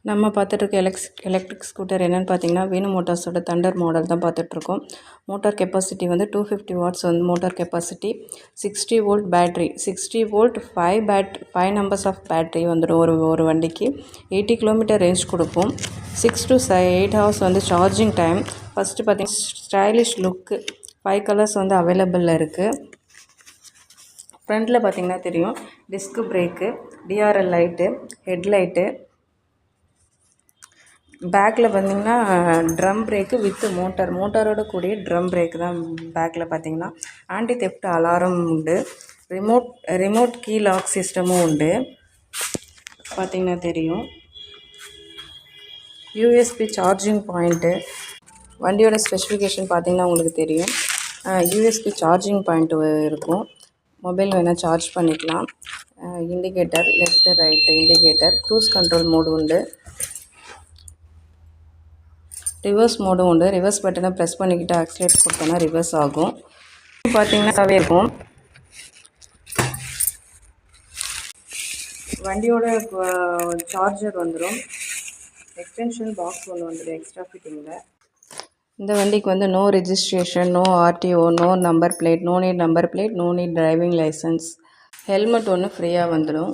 நம்ம பார்த்துட்டு electric scooter என்னென்னு பார்த்தீங்கன்னா வேணு மோட்டார்ஸோட தண்டர் மாடல் தான் பார்த்துட்ருக்கோம். மோட்டார் கெப்பாசிட்டி வந்து 250 வாட்ஸ் வந்து motor capacity. 60 volt battery, 60 volt 5 numbers of battery வந்துடும் ஒரு வண்டிக்கு. 80 கிலோமீட்டர் ரேஞ்ச் கொடுக்கும். 6 to 8 ஹவர்ஸ் வந்து சார்ஜிங் டைம். ஃபஸ்ட்டு பார்த்தீங்கன்னா ஸ்டைலிஷ் லுக்கு 5 கலர்ஸ் வந்து அவைலபிளில் இருக்குது. ஃப்ரண்ட்டில் பார்த்தீங்கன்னா தெரியும் disc brake, DRL light, headlight. பேக்கில் பார்த்தீங்கன்னா ட்ரம் பிரேக்கு வித் மோட்டாரோட கூடிய ட்ரம் பிரேக்கு தான் பேக்கில் பார்த்தீங்கன்னா. ஆன்டி தெஃப்ட் அலாரம் உண்டு. ரிமோட் கீ லாக் சிஸ்டமும் உண்டு. பார்த்திங்கன்னா தெரியும். USB charging point. வண்டியோட ஸ்பெசிஃபிகேஷன் பார்த்திங்கன்னா உங்களுக்கு தெரியும். யூஎஸ்பி சார்ஜிங் பாயிண்ட்டு இருக்கும். மொபைல் வேணால் சார்ஜ் பண்ணிக்கலாம். Indicator, left right indicator. Cruise control mode உண்டு. ரிவர்ஸ் மோடும் உண்டு. ரிவர்ஸ் பட்டனை ப்ரெஸ் பண்ணிக்கிட்டு ஆக்சிலேட் கொடுத்தோன்னா ரிவர்ஸ் ஆகும். பார்த்திங்கன்னா இருக்கும். வண்டியோட சார்ஜர் வந்துடும். எக்ஸ்டென்ஷன் பாக்ஸ் ஒன்று வந்துடும் எக்ஸ்ட்ரா ஃபிட்டிங்கில். இந்த வண்டிக்கு வந்து no registration, no RTO, no number plate, no need number plate, no need driving licence. Helmet ஒன்று ஃப்ரீயாக வந்துடும்.